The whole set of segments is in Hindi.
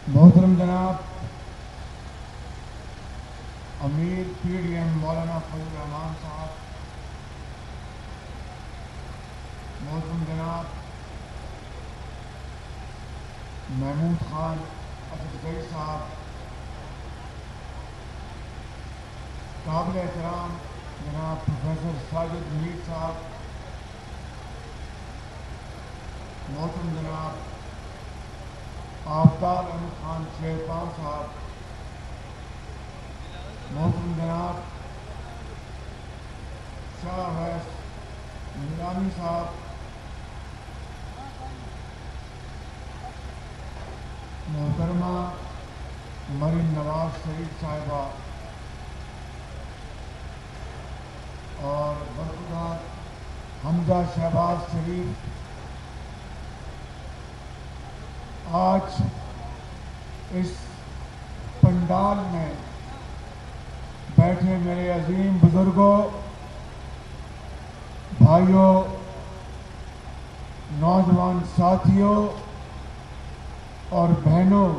मोहतरम जनाब अमीर PDM मौलाना फजल रहमान साहब, मोहतरम जनाब महमूद खान असदगई साहब, काबिल एहतराम जनाब प्रोफेसर साजिद मीर साहब, मोहतरम जनाब आफ्ताब अहमद खान शेरपान साहब, मोहतरम जनाब शाह वैस नीलामी साहब, मोहतरमा मरीम नवाज शरीफ साहिबा और बरखुदार हमजा शहबाज शरीफ, आज इस पंडाल में बैठे मेरे अजीम बुजुर्गों, भाइयों, नौजवान साथियों और बहनों,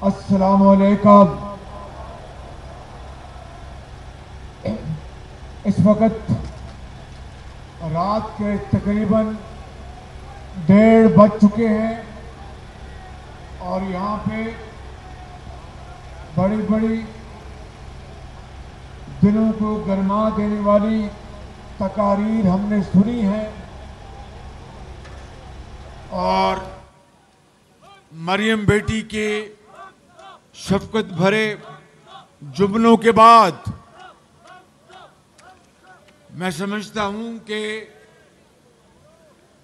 अस्सलाम वालेकुम। इस वक्त रात के तकरीबन 1:30 बज चुके हैं और यहाँ पे बड़ी बड़ी दिलों को गरमा देने वाली तकारीर हमने सुनी है और मरियम बेटी के शफकत भरे जुमलों के बाद मैं समझता हूं कि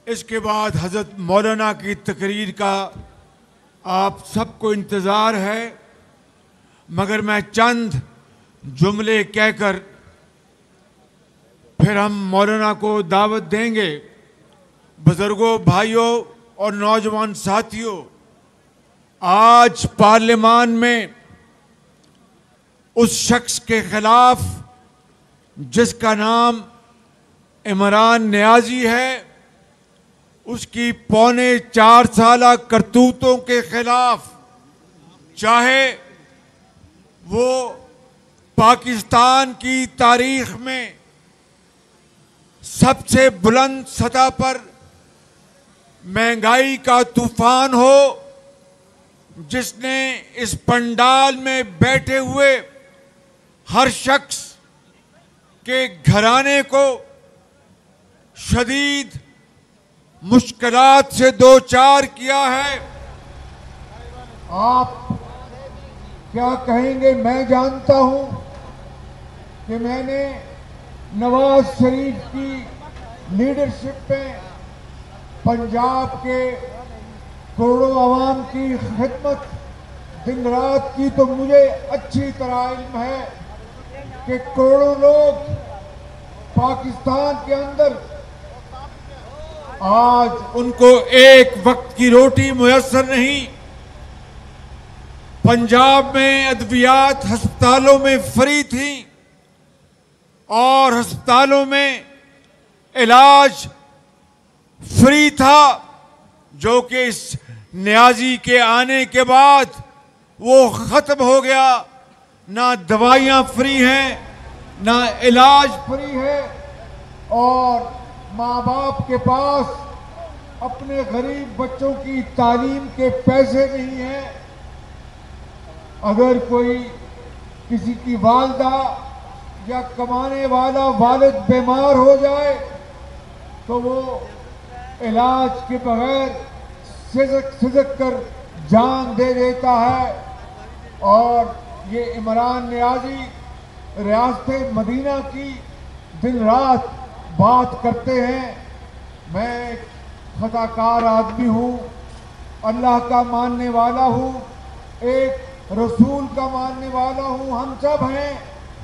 इसके बाद हजरत मौलाना की तकरीर का आप सबको इंतज़ार है, मगर मैं चंद जुमले कहकर फिर हम मौलाना को दावत देंगे। बुजुर्गों, भाइयों और नौजवान साथियों, आज पार्लियामान में उस शख्स के खिलाफ जिसका नाम इमरान नियाजी है, उसकी 4.25 साला करतूतों के खिलाफ, चाहे वो पाकिस्तान की तारीख में सबसे बुलंद सतह पर महंगाई का तूफान हो, जिसने इस पंडाल में बैठे हुए हर शख्स के घराने को शदीद मुश्किलात से दो चार किया है। आप क्या कहेंगे? मैं जानता हूं कि मैंने नवाज शरीफ की लीडरशिप में पंजाब के करोड़ों आवाम की खिदमत दिन रात की, तो मुझे अच्छी तरह इल्म है कि करोड़ों लोग पाकिस्तान के अंदर आज उनको एक वक्त की रोटी मुयस्सर नहीं। पंजाब में अद्वियात अस्पतालों में फ्री थी और अस्पतालों में इलाज फ्री था, जो कि इस नियाजी के आने के बाद वो खत्म हो गया। ना दवाइयां फ्री हैं, ना इलाज फ्री है और माँ बाप के पास अपने गरीब बच्चों की तालीम के पैसे नहीं हैं। अगर कोई किसी की वालदा या कमाने वाला वालिद बीमार हो जाए तो वो इलाज के बगैर सिसक कर जान दे देता है। और ये इमरान नियाजी रियासत मदीना की दिन रात बात करते हैं। मैं एक खताकार आदमी हूँ, अल्लाह का मानने वाला हूँ, एक रसूल का मानने वाला हूँ, हम सब हैं,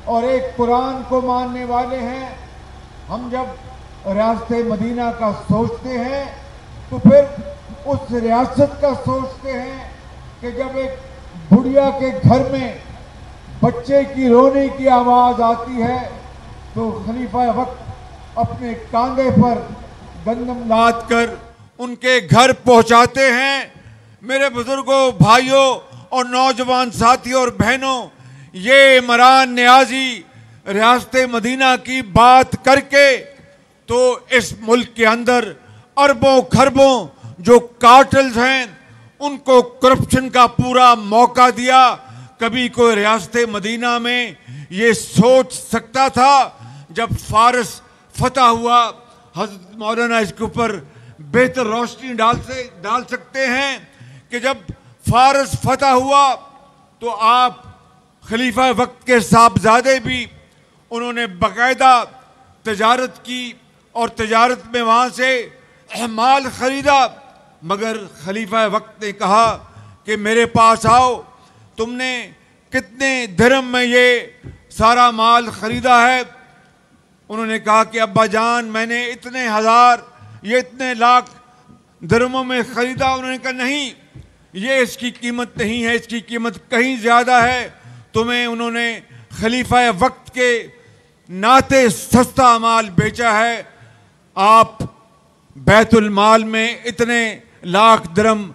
और एक कुरान को मानने वाले हैं। हम जब रियासत मदीना का सोचते हैं तो फिर उस रियासत का सोचते हैं कि जब एक बुढ़िया के घर में बच्चे की रोने की आवाज़ आती है तो खलीफा वक्त अपने कांधे पर गंदम लाद कर उनके घर पहुंचाते हैं। मेरे बुजुर्गों, भाइयों और नौजवान साथियों और बहनों, ये इमरान नियाजी रियासत मदीना की बात करके तो इस मुल्क के अंदर अरबों खरबों जो कार्टेल्स हैं उनको करप्शन का पूरा मौका दिया। कभी कोई रियासत मदीना में ये सोच सकता था जब फारस फतह हुआ? हज़रत मौलाना इसके ऊपर बेहतर रोशनी डाल सकते हैं कि जब फारस फतह हुआ तो आप खलीफा वक्त के साहबजादे भी उन्होंने बाकायदा तजारत की और तजारत में वहाँ से माल ख़रीदा, मगर खलीफा वक्त ने कहा कि मेरे पास आओ, तुमने कितने दिरहम में ये सारा माल ख़रीदा है? उन्होंने कहा कि अब्बा जान मैंने इतने हज़ार ये इतने लाख दिरहमों में ख़रीदा। उन्होंने कहा नहीं, ये इसकी कीमत नहीं है, इसकी कीमत कहीं ज़्यादा है। तुम्हें उन्होंने खलीफा वक्त के नाते सस्ता माल बेचा है। आप बैतुल माल में इतने लाख दिरहम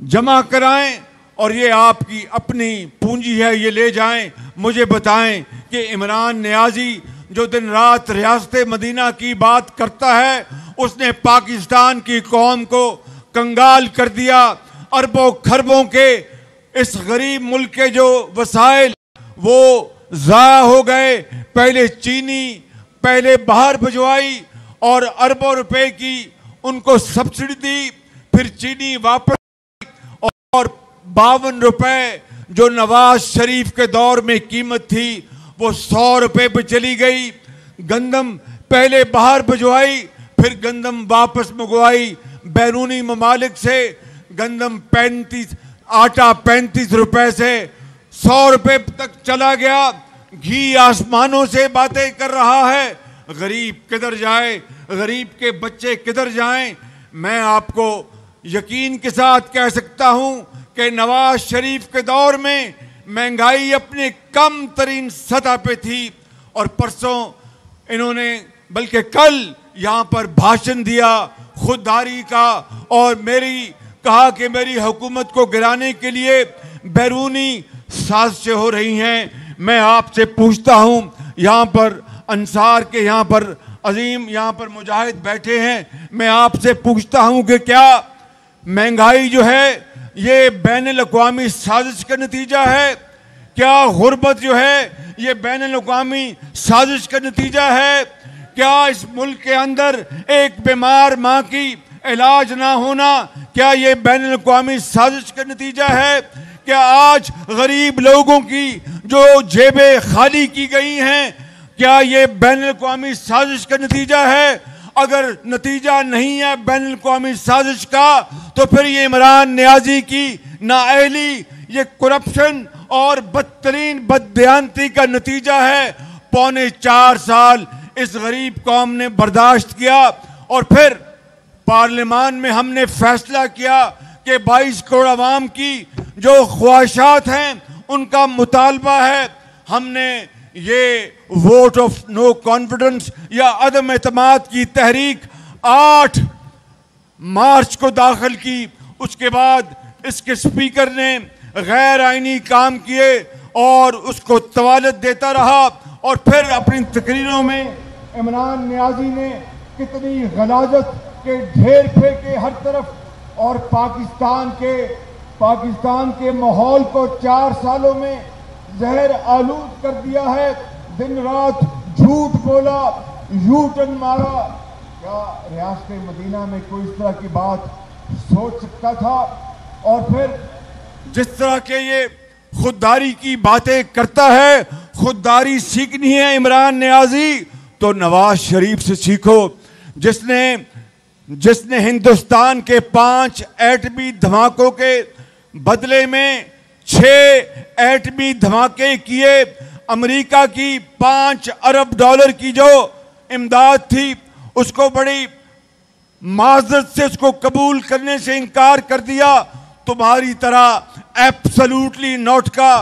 जमा कराएं और ये आपकी अपनी पूंजी है, ये ले जाएं। मुझे बताएं कि इमरान नियाजी जो दिन रात रियासत मदीना की बात करता है, उसने पाकिस्तान की कौम को कंगाल कर दिया। अरबों खरबों के इस गरीब मुल्क के जो वसाइल वो ज़ाया हो गए। पहले चीनी पहले बाहर भिजवाई और अरबों रुपए की उनको सब्सिडी दी, फिर चीनी वापस और 52 रुपए जो नवाज शरीफ के दौर में कीमत थी वो 100 रुपए पे चली गई। गंदम पहले बाहर भिजवाई, फिर गंदम वापस मंगवाई बैरूनी ममालिक से। गंदम 35 आटा 35 रुपए से 100 रुपए तक चला गया। घी आसमानों से बातें कर रहा है। गरीब किधर जाए, गरीब के बच्चे किधर जाएं? मैं आपको यकीन के साथ कह सकता हूं कि नवाज शरीफ के दौर में महंगाई अपने कम तरीन सतह पे थी और परसों इन्होंने बल्कि कल यहाँ पर भाषण दिया खुददारी का और कहा कि मेरी हुकूमत को गिराने के लिए बैरूनी साजिशें हो रही हैं। मैं आपसे पूछता हूँ, यहाँ पर अंसार के यहाँ पर अजीम यहाँ पर मुजाहिद बैठे हैं, मैं आपसे पूछता हूँ कि क्या महंगाई जो है ये बैनुल-अक़वामी साजिश का नतीजा है? क्या गुर्बत जो है ये बैनुल-अक़वामी साजिश का नतीजा है? क्या इस मुल्क के अंदर एक बीमार माँ की इलाज ना होना क्या ये बैनुल-अक़वामी साजिश का नतीजा है? क्या आज गरीब लोगों की जो जेबें खाली की गई हैं, क्या ये बैनुल-अक़वामी साजिश का नतीजा है? अगर नतीजा नहीं है बैनुल-अक़वामी साजिश का तो फिर ये इमरान नियाजी की नाअहली, ये करप्शन और बदतरीन बददियानती का नतीजा है। 4.25 साल इस गरीब कौम ने बर्दाश्त किया और फिर पार्लियामान में हमने फैसला किया कि 22 करोड़ आवाम की जो ख्वाहिशात हैं उनका मुतालबा है। हमने ये वोट ऑफ नो कॉन्फिडेंस या अदम एतमाद की तहरीक 8 मार्च को दाखिल की। उसके बाद इसके स्पीकर ने गैर आईनी काम किए और उसको तवालत देता रहा और फिर अपनी तकरीरों में इमरान नियाजी ने कितनी गलाजत के ढेर फेंके हर तरफ और पाकिस्तान के माहौल को 4 सालों में जहर आलूद कर दिया है। दिन रात झूठ बोला, यू टर्न मारा। क्या रियासत मदीना में कोई इस तरह की बात सोच सकता था? और फिर जिस तरह के ये खुददारी की बातें करता है, खुददारी सीखनी है इमरान नियाजी तो नवाज शरीफ से सीखो, जिसने हिंदुस्तान के 5 एटमी धमाकों के बदले में 6 एटमी धमाके किए। अमेरिका की 5 अरब डॉलर की जो इमदाद थी उसको बड़ी माजरत से उसको कबूल करने से इनकार कर दिया। तुम्हारी तरह एब्सोल्युटली नॉट का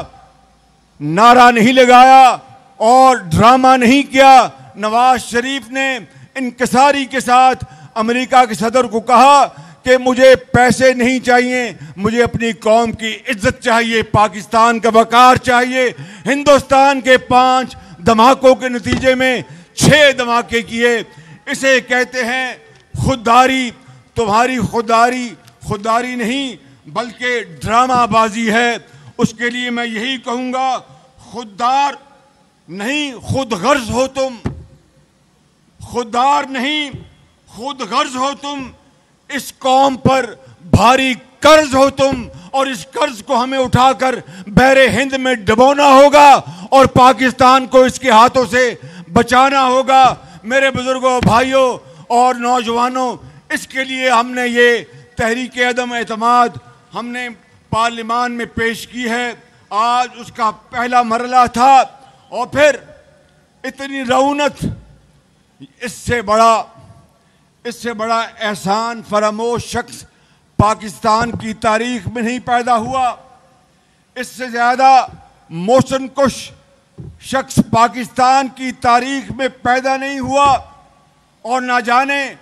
नारा नहीं लगाया और ड्रामा नहीं किया। नवाज शरीफ ने इंकिसारी के साथ अमेरिका के सदर को कहा कि मुझे पैसे नहीं चाहिए, मुझे अपनी कौम की इज्जत चाहिए, पाकिस्तान का वकार चाहिए। हिंदुस्तान के 5 धमाकों के नतीजे में 6 धमाके किए। इसे कहते हैं खुददारी। तुम्हारी खुददारी खुददारी नहीं बल्कि ड्रामाबाजी है। उसके लिए मैं यही कहूँगा, खुददार नहीं खुदगर्ज हो तुम, खुददार नहीं खुदगर्ज हो तुम। इस कौम पर भारी कर्ज हो तुम, और इस कर्ज को हमें उठाकर बहरे हिंद में डुबोना होगा और पाकिस्तान को इसके हाथों से बचाना होगा। मेरे बुजुर्गों, भाइयों और नौजवानों, इसके लिए हमने ये तहरीक अदम एतमाद हमने पार्लियामान में पेश की है। आज उसका पहला मरला था, और फिर इतनी रऊनत, इससे बड़ा एहसान फरामोश शख्स पाकिस्तान की तारीख में नहीं पैदा हुआ। इससे ज्यादा मोशन कुश शख्स पाकिस्तान की तारीख में पैदा नहीं हुआ। और ना जाने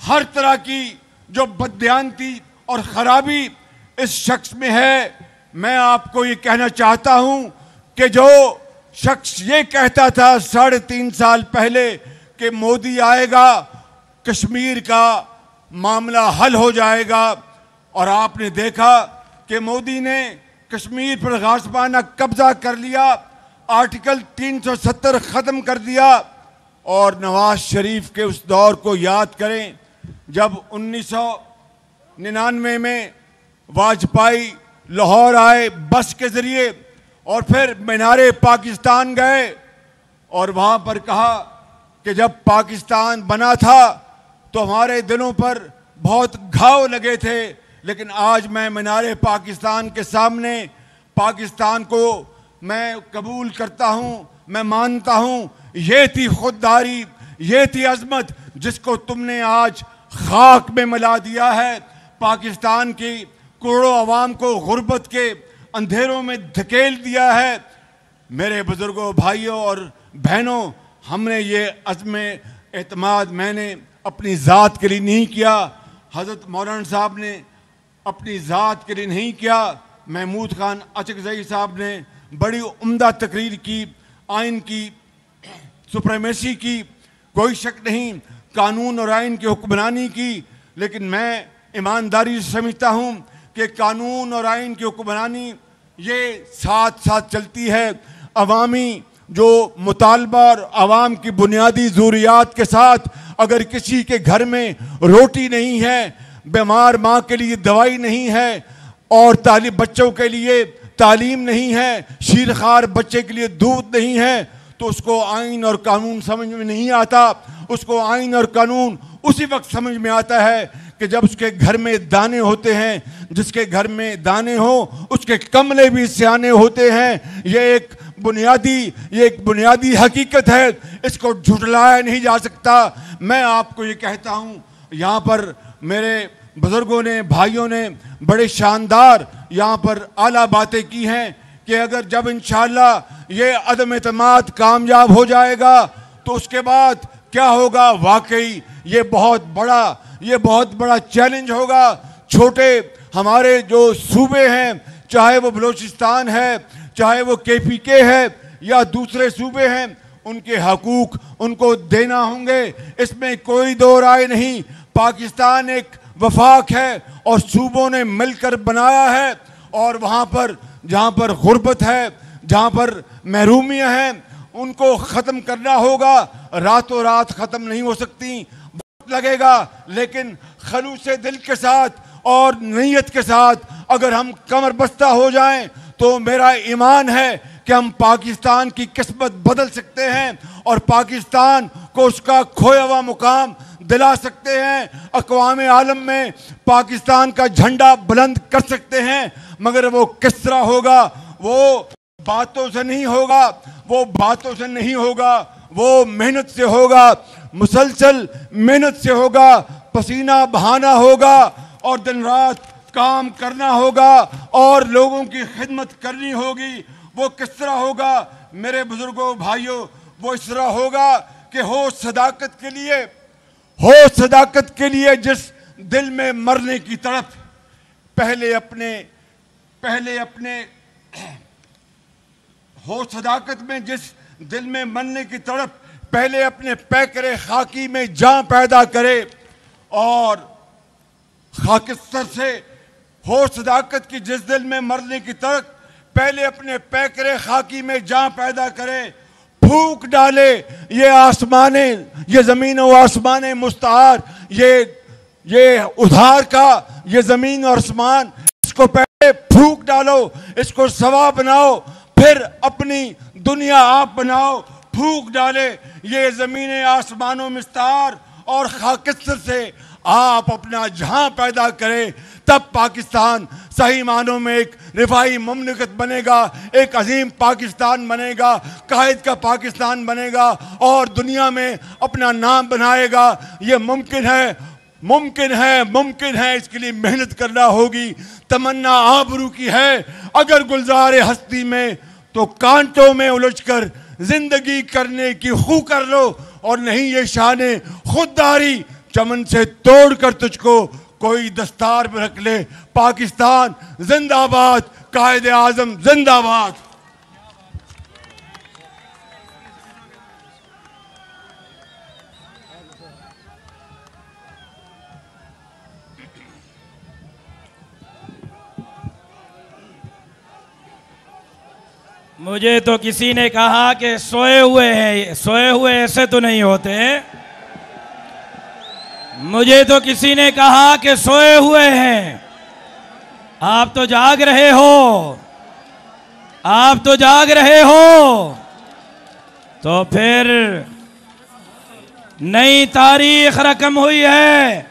हर तरह की जो बददियानती और खराबी इस शख्स में है। मैं आपको ये कहना चाहता हूं कि जो शख्स ये कहता था 3.5 साल पहले कि मोदी आएगा, कश्मीर का मामला हल हो जाएगा, और आपने देखा कि मोदी ने कश्मीर पर गासबाना कब्जा कर लिया, आर्टिकल 370 खत्म कर दिया। और नवाज शरीफ के उस दौर को याद करें जब 1999 में वाजपेयी लाहौर आए बस के जरिए, और फिर मीनारे पाकिस्तान गए, और वहाँ पर कहा कि जब पाकिस्तान बना था तो हमारे दिलों पर बहुत घाव लगे थे, लेकिन आज मैं मीनारे पाकिस्तान के सामने पाकिस्तान को मैं कबूल करता हूँ, मैं मानता हूँ। ये थी खुददारी, ये थी अजमत जिसको तुमने आज खाक में मिला दिया है। पाकिस्तान की करोड़ों अवाम को गुर्बत के अंधेरों में धकेल दिया है। मेरे बुजुर्गों, भाइयों और बहनों, हमने ये अज़्म एतमाद मैंने अपनी ज़ात के लिए नहीं किया, हज़रत मौलाना साहब ने अपनी ज़ात के लिए नहीं किया, महमूद खान अचकज़ई साहब ने बड़ी उम्दा तकरीर की, आइन की सुप्रीमेसी की, कोई शक नहीं, कानून और आइन की हुक्मरानी की। लेकिन मैं ईमानदारी से समझता हूँ कि कानून और आइन की हुक्मरानी ये साथ साथ चलती है। अवामी जो मुतालबा और आवाम की बुनियादी ज़रूरियात के साथ, अगर किसी के घर में रोटी नहीं है, बीमार माँ के लिए दवाई नहीं है, और तालिब बच्चों के लिए तालीम नहीं है, शीरखार बच्चे के लिए दूध नहीं है, तो उसको आइन और कानून समझ में नहीं आता। उसको आइन और कानून उसी वक्त समझ में आता है कि जब उसके घर में दाने होते हैं। जिसके घर में दाने हो उसके कमले भी सियाने होते हैं। ये एक बुनियादी हकीकत है, इसको झुठलाया नहीं जा सकता। मैं आपको ये कहता हूँ, यहाँ पर मेरे बुजुर्गों ने, भाइयों ने बड़े शानदार यहाँ पर आला बातें की हैं कि अगर जब इंशाअल्लाह ये अदम एतमाद कामयाब हो जाएगा तो उसके बाद क्या होगा। वाकई ये बहुत बड़ा चैलेंज होगा। छोटे हमारे जो सूबे हैं, चाहे वो बलूचिस्तान है, चाहे वो KPK है या दूसरे सूबे हैं, उनके हकूक उनको देना होंगे, इसमें कोई दो राय नहीं। पाकिस्तान एक वफाक है और सूबों ने मिलकर बनाया है, और वहाँ पर जहाँ पर गुर्बत है, जहाँ पर महरूमियाँ हैं, उनको ख़त्म करना होगा। रातों रात ख़त्म नहीं हो सकती, वक्त लगेगा, लेकिन खलूसे दिल के साथ और नीयत के साथ अगर हम कमर बस्ता हो जाएं तो मेरा ईमान है कि हम पाकिस्तान की किस्मत बदल सकते हैं और पाकिस्तान को उसका खोया हुआ मुकाम दिला सकते हैं। अक़वाम आलम में पाकिस्तान का झंडा बुलंद कर सकते हैं, मगर वो किस तरह होगा? वो बातों से नहीं होगा, वो मेहनत से होगा, मुसलसल मेहनत से होगा, पसीना बहाना होगा और दिन रात काम करना होगा और लोगों की खिदमत करनी होगी। वो किस तरह होगा मेरे बुजुर्गों, भाइयों? वो इस तरह होगा कि हो सदाकत के लिए जिस दिल में मरने की तड़प, पहले अपने हो सदाकत में जिस दिल में मरने की तड़प, पहले अपने पैकरे खाकी में जान पैदा करे और खाकिस्तर से हो सदाकत की जिस दिल में मरने की तड़प, पहले अपने पैकरे खाकी में जान पैदा करे, फूक डाले ये आसमाने, ये जमीन और आसमाने मुस्तआर, ये उधार का ये जमीन और आसमान, इसको पहले फूक डालो, इसको सवा बनाओ, फिर अपनी दुनिया आप बनाओ। फूक डाले ये जमीन आसमानों मुस्तआर और खाकिस्तर से आप अपना जहां पैदा करें, तब पाकिस्तान सही मानों में एक रिफाई मुमलिकत बनेगा, एक अजीम पाकिस्तान बनेगा, कायद का पाकिस्तान बनेगा और दुनिया में अपना नाम बनाएगा। ये मुमकिन है, इसके लिए मेहनत करना होगी। तमन्ना आबरू की है अगर गुलजार हस्ती में, तो कांटों में उलझकर जिंदगी करने की खू कर लो, और नहीं ये शाने खुददारी चमन से तोड़कर तुझको कोई दस्तार पर रख ले। पाकिस्तान जिंदाबाद, कायदे आजम जिंदाबाद। मुझे तो किसी ने कहा कि सोए हुए ऐसे तो नहीं होते। मुझे तो किसी ने कहा कि सोए हुए हैं, आप तो जाग रहे हो, तो फिर नई तारीख रकम हुई है।